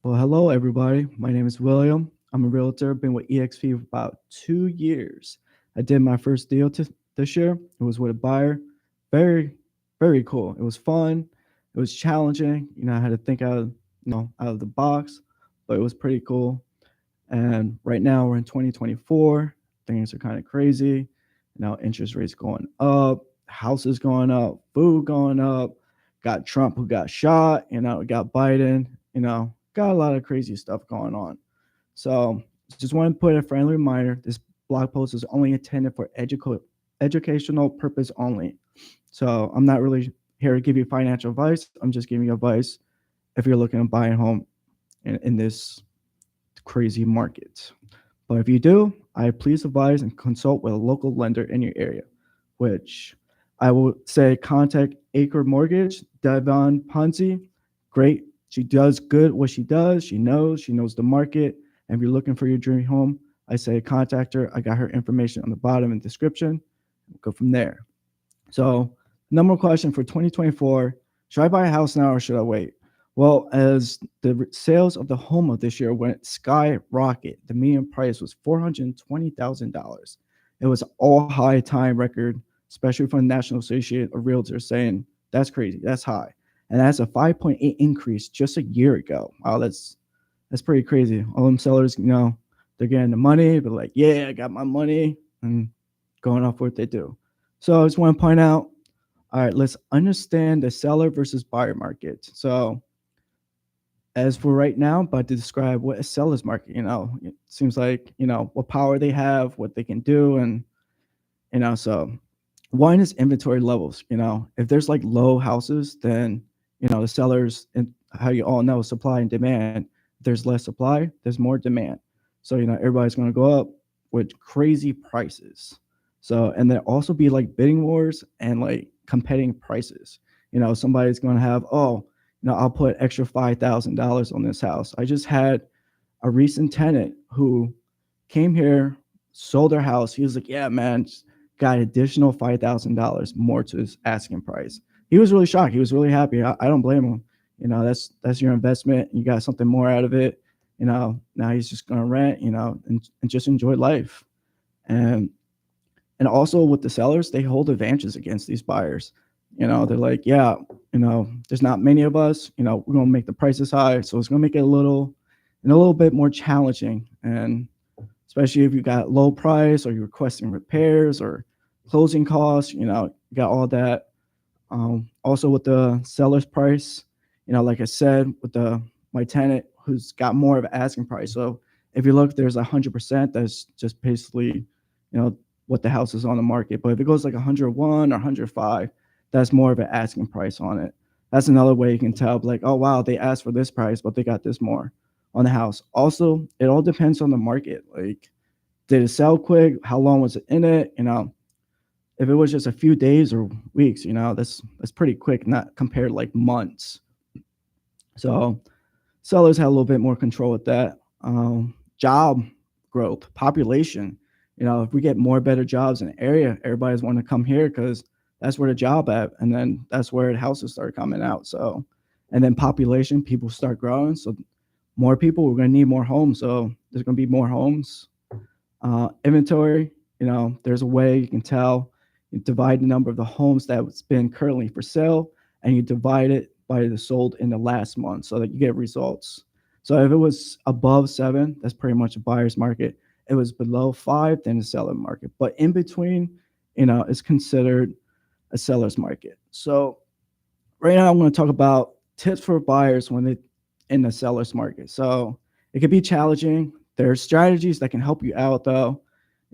Well, hello everybody. My name is William. I'm a realtor. Been with Exp for about 2 years. I did my first deal this year. It was with a buyer. Very, very cool. It was fun. It was challenging. I had to think out of the box, but it was pretty cool. And right now we're in 2024. Things are kind of crazy. Interest rates going up, houses going up, food going up. Got Trump who got shot. Got Biden. Got a lot of crazy stuff going on. So just want to put a friendly reminder. This blog post is only intended for educational purpose only. So I'm not really here to give you financial advice. I'm just giving you advice if you're looking to buy a home in this crazy market. But if you do, I please advise and consult with a local lender in your area, which I will say contact Acre Mortgage, Devon Punzi. Great. She does good what she does. She knows the market. And if you're looking for your dream home, I say contact her. I got her information on the bottom in the description. We'll go from there. So, number one question for 2024, should I buy a house now or should I wait? Well, as the sales of the home of this year went skyrocket, the median price was $420,000. It was all high time record, especially from the National Association of Realtors saying that's crazy, that's high, and that's a 5.8 increase just a year ago. Wow, that's pretty crazy. All them sellers, they're getting the money, but like, yeah, I got my money, and going off what they do. So I just want to point out, all right, let's understand the seller versus buyer market. So as for right now, I'm about to describe what a seller's market, it seems like, what power they have, what they can do. And, so one is inventory levels. If there's like low houses, then, the sellers, and how you all know, supply and demand, if there's less supply, there's more demand. So, everybody's going to go up with crazy prices. So, and there also be like bidding wars and like competing prices. Somebody's going to have, I'll put extra $5,000 on this house. I just had a recent tenant who came here, sold their house. He was like, yeah, man, just got additional $5,000 more to his asking price. He was really shocked. He was really happy. I don't blame him. That's your investment. You got something more out of it. Now he's just going to rent, and just enjoy life. And also with the sellers, they hold advantages against these buyers. They're like, yeah, there's not many of us, we're going to make the prices high. So it's going to make it a little bit more challenging. And especially if you got low price or you're requesting repairs or closing costs, you got all that. Also with the seller's price, like I said, with my tenant who's got more of an asking price. So if you look, there's 100%, that's just basically, what the house is on the market. But if it goes like 101 or 105, that's more of an asking price on it. That's another way you can tell, like, oh, wow, they asked for this price, but they got this more on the house. Also, it all depends on the market. Like, did it sell quick? How long was it in it? If it was just a few days or weeks, that's pretty quick, not compared to like months. So sellers had a little bit more control with that. Job growth, population. If we get more better jobs in the area, everybody's wanting to come here because that's where the job at, and then that's where the houses start coming out. So, and then population, people start growing. So more people, we're going to need more homes. So there's going to be more homes. Inventory, there's a way you can tell. You divide the number of the homes that's been currently for sale, and you divide it by the sold in the last month so that you get results. So if it was above 7, that's pretty much a buyer's market. It was below 5, then a seller market. But in between, is considered a seller's market. So right now I'm going to talk about tips for buyers when they in the seller's market. So it can be challenging. There's strategies that can help you out though.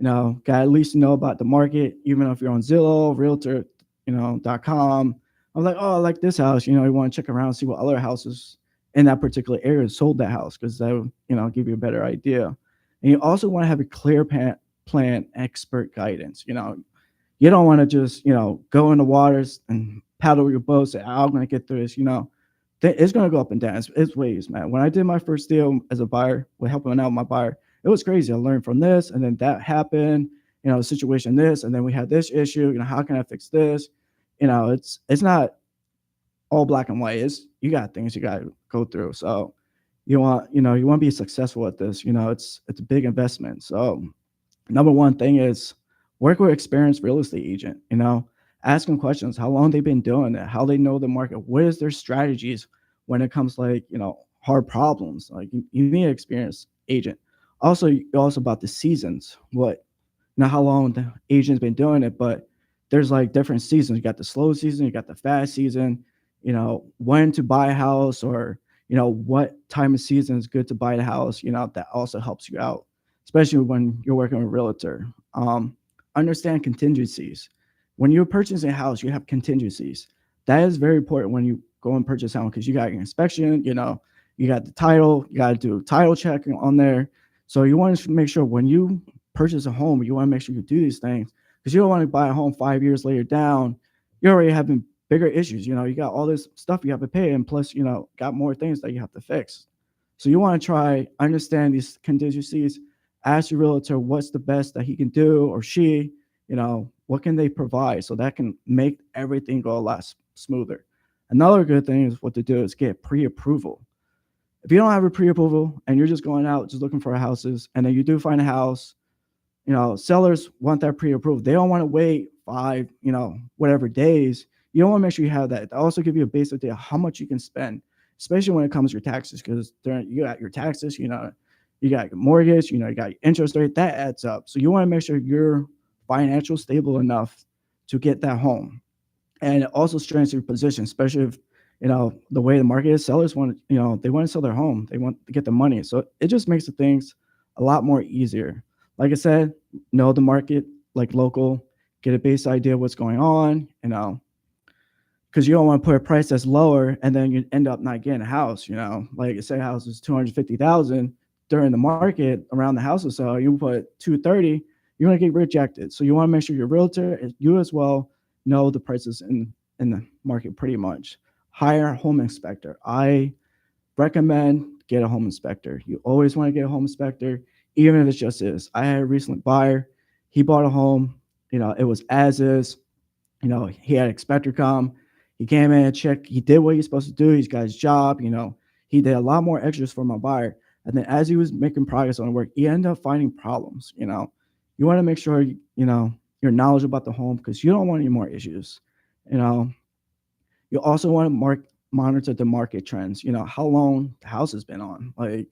Got at least know about the market, even if you're on Zillow, Realtor, .com. I'm like, oh, I like this house. You want to check around, see what other houses in that particular area sold that house, because that would, give you a better idea. And you also want to have a clear plan, expert guidance. You don't want to just, go in the waters and paddle your boat, say, I'm going to get through this, it's going to go up and down. It's waves, man. When I did my first deal as a buyer, with helping out my buyer, it was crazy. I learned from this, and then that happened, situation this, and then we had this issue, how can I fix this? It's not all black and white. You got things you got to go through. So, you want to be successful at this. It's a big investment. So number one thing is work with experienced real estate agent. Ask them questions, how long they've been doing it, how they know the market, what is their strategies when it comes like hard problems. Like you need an experienced agent. Also about the seasons, what not how long the agent's been doing it, but there's like different seasons. You got the slow season, you got the fast season, when to buy a house, or what time of season is good to buy the house. That also helps you out, especially when you're working with a realtor. Understand contingencies. When you're purchasing a house, you have contingencies. That is very important when you go and purchase a house, because you got your inspection, you got the title, you got to do title checking on there. So you want to make sure when you purchase a home, you want to make sure you do these things, because you don't want to buy a home 5 years later down. You're already having bigger issues. You got all this stuff you have to pay, and plus, got more things that you have to fix. So you want to try understand these contingencies. Ask your realtor what's the best that he can do, or she. What can they provide, so that can make everything go a lot smoother. Another good thing is what to do is get pre-approval. If you don't have a pre-approval and you're just going out just looking for houses, and then you do find a house, sellers want that pre-approved. They don't want to wait 5, whatever days. You don't want to make sure you have that. They also give you a base idea how much you can spend, especially when it comes to your taxes, because you got your taxes, you got your mortgage, you got your interest rate, that adds up. So you want to make sure you're financial stable enough to get that home. And it also strengthens your position, especially if, the way the market is. Sellers want, they want to sell their home. They want to get the money. So it just makes the things a lot more easier. Like I said, know the market, like local, get a base idea of what's going on, because you don't want to put a price that's lower and then you end up not getting a house. Like say a house is 250,000 during the market around the house or so, you put 230, you're going to get rejected. So you want to make sure your realtor, you as well, know the prices in the market pretty much. Hire a home inspector. I recommend get a home inspector. You always want to get a home inspector, even if it's just this. I had a recent buyer. He bought a home. It was as is. He had an inspector come. He came in and checked. He did what he's supposed to do. He's got his job. He did a lot more extras for my buyer. And then as he was making progress on the work, he ended up finding problems. You want to make sure, you're knowledgeable about the home, because you don't want any more issues. You also want to monitor the market trends. How long the house has been on. Like,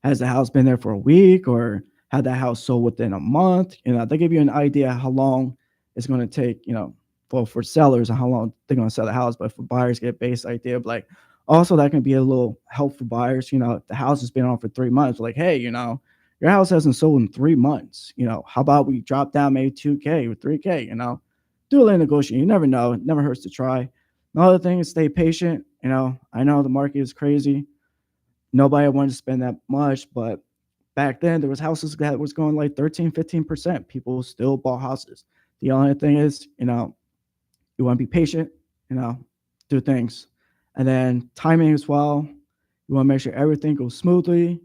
has the house been there for a week, or had that house sold within a month? They give you an idea how long it's going to take, for sellers, and how long they're going to sell the house. But for buyers, get a base idea of like, also that can be a little help for buyers. If the house has been on for 3 months, like, hey, your house hasn't sold in 3 months. How about we drop down maybe 2K or 3K, do a little negotiation. You never know. It never hurts to try. Another thing is stay patient. I know the market is crazy. Nobody wanted to spend that much, but back then there was houses that was going like 13, 15%. People still bought houses. The only thing is, you want to be patient, do things. And then timing as well. You want to make sure everything goes smoothly,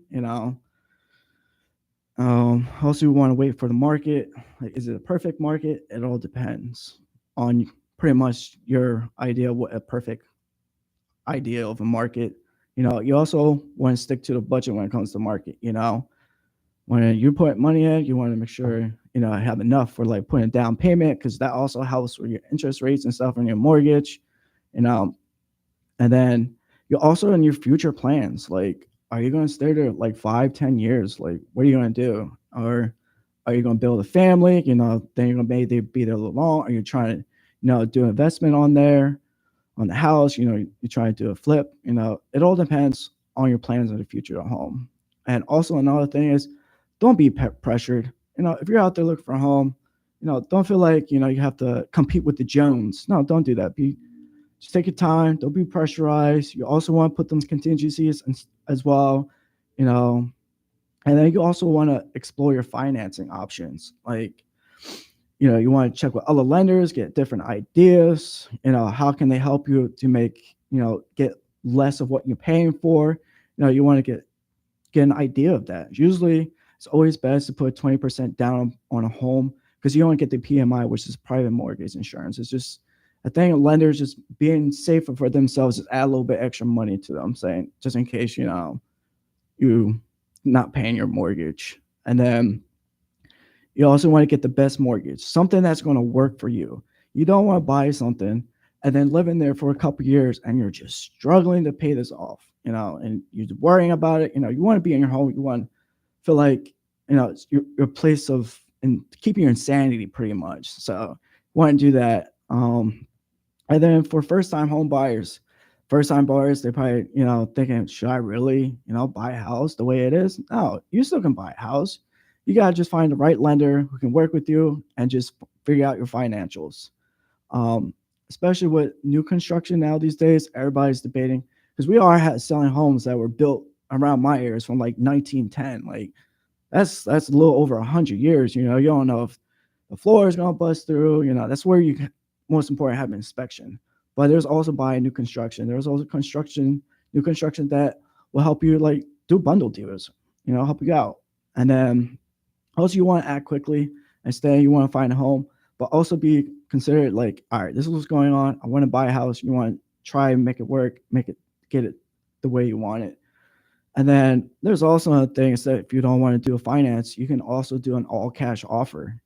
Also, you want to wait for the market. Like, is it a perfect market? It all depends on pretty much your idea of what a perfect idea of a market. You also want to stick to the budget when it comes to market. When you put money in, you want to make sure have enough for like putting a down payment, because that also helps with your interest rates and stuff on your mortgage. You know, and then you also in your future plans, like, are you going to stay there like 5, 10 years? Like, what are you going to do? Or are you going to build a family? Then you're going to maybe be there a little long. Are you trying to, do investment on there, on the house? You're trying to do a flip. It all depends on your plans in the future at home. And also another thing is, don't be pressured. If you're out there looking for a home, don't feel like, you have to compete with the Jones. No, don't do that. Just take your time. Don't be pressurized. You also want to put them contingencies as well, you know. And then you also want to explore your financing options. Like, you want to check with other lenders, get different ideas. How can they help you to make, get less of what you're paying for? You want to get an idea of that. Usually, it's always best to put 20% down on a home, because you don't get the PMI, which is private mortgage insurance. It's just, I think lenders just being safer for themselves, just add a little bit extra money to them, saying just in case, you not paying your mortgage. And then you also want to get the best mortgage, something that's going to work for you. You don't want to buy something and then live in there for a couple years and you're just struggling to pay this off, and you're worrying about it. You want to be in your home. You want to feel like, it's your place of and keeping your insanity pretty much. So you want to do that. And then for first time buyers, they're probably, thinking, should I really, buy a house the way it is? No, you still can buy a house. You got to just find the right lender who can work with you and just figure out your financials. Um, Especially with new construction now these days, everybody's debating because we are selling homes that were built around my ears from like 1910. Like that's a little over 100 years. You don't know if the floor is gonna bust through. That's where you most important have an inspection. But there's also buying new construction. There's also new construction that will help you like do bundle deals. Help you out. And then also you want to act quickly and stay. You want to find a home, but also be considered like, all right, this is what's going on. I want to buy a house. You want to try and make it work, get it the way you want it. And then there's also other things that if you don't want to do a finance, you can also do an all cash offer.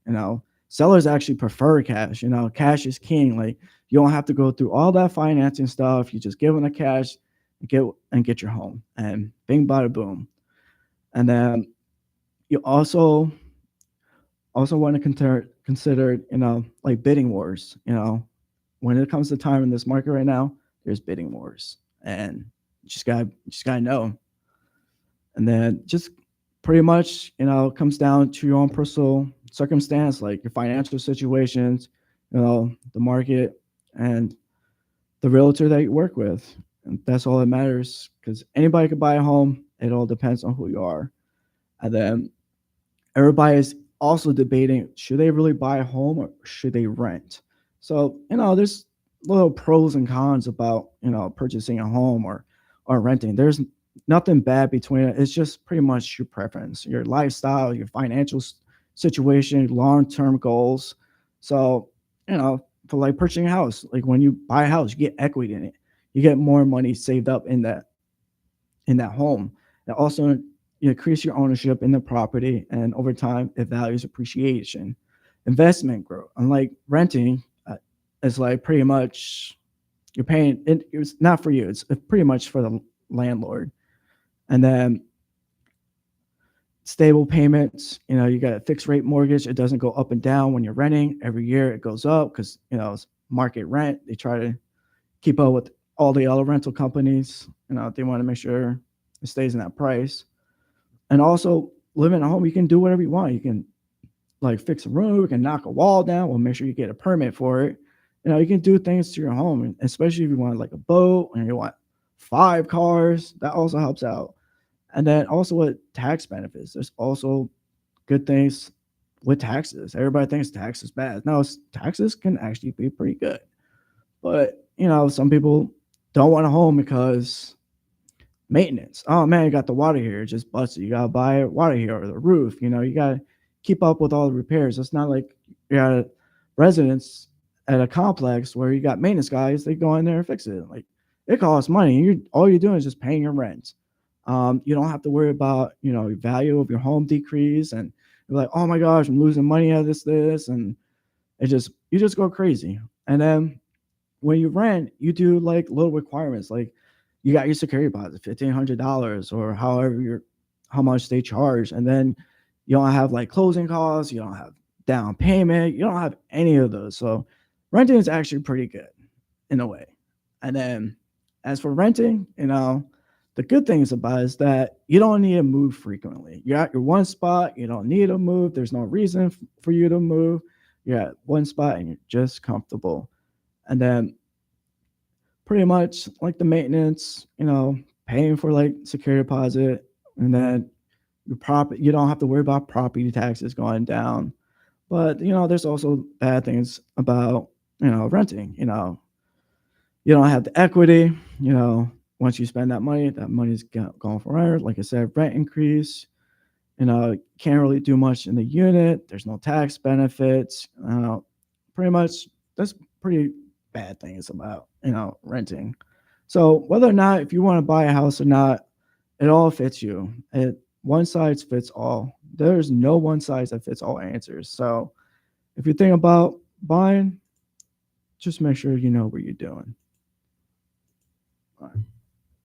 Sellers actually prefer cash. Cash is king. Like you don't have to go through all that financing stuff. You just give them the cash and get your home and bing bada boom. And then you also want to consider like bidding wars. When it comes to time in this market right now, there's bidding wars, and you just gotta know. And then just pretty much, it comes down to your own personal circumstance, like your financial situations, the market, and the realtor that you work with. And that's all that matters because anybody could buy a home. It all depends on who you are. And then everybody is also debating, should they really buy a home or should they rent? So, there's little pros and cons about, purchasing a home or renting. There's nothing bad between it. It's just pretty much your preference, your lifestyle, your financial situation, long-term goals. So, for like purchasing a house, like when you buy a house, you get equity in it. You get more money saved up in that home. It also increase your ownership in the property, and over time, it values appreciation. Investment growth. Unlike renting, it's like pretty much you're paying. It's not for you. It's pretty much for the landlord. And then stable payments. You got a fixed rate mortgage. It doesn't go up and down when you're renting. Every year it goes up because it's market rent. They try to keep up with all the other rental companies. They want to make sure it stays in that price. And also living at home, you can do whatever you want. You can like fix a room, you can knock a wall down. We'll make sure you get a permit for it. You can do things to your home, especially if you want like a boat and you want 5 cars. That also helps out. And then also with tax benefits, there's also good things with taxes. Everybody thinks tax is bad. No, taxes can actually be pretty good. But some people don't want a home because maintenance. Oh man, you got the water here, it just busted. You gotta buy water here or the roof. You gotta keep up with all the repairs. It's not like you got a residence at a complex where you got maintenance guys. They go in there and fix it. Like it costs money. All you're doing is just paying your rent. You don't have to worry about your value of your home decrease, and you're like, oh my gosh, I'm losing money out of this, and you just go crazy. And then when you rent, you do like little requirements, like you got your security deposit, $1,500 or how much they charge, and then you don't have like closing costs, you don't have down payment, you don't have any of those. So renting is actually pretty good in a way. And then as for renting, the good things about it is that you don't need to move frequently. You're at your one spot, you don't need to move. There's no reason for you to move. You're at one spot and you're just comfortable. And then pretty much like the maintenance, paying for like security deposit, and then you don't have to worry about property taxes going down. But there's also bad things about renting. You don't have the equity. Once you spend that money's gone forever. Like I said, rent increase. Can't really do much in the unit. There's no tax benefits. Pretty much that's pretty bad things about renting. So whether or not if you want to buy a house or not, It all fits you. One size fits all. There's no one size that fits all answers. So if you think about buying, just make sure you know what you're doing. All right.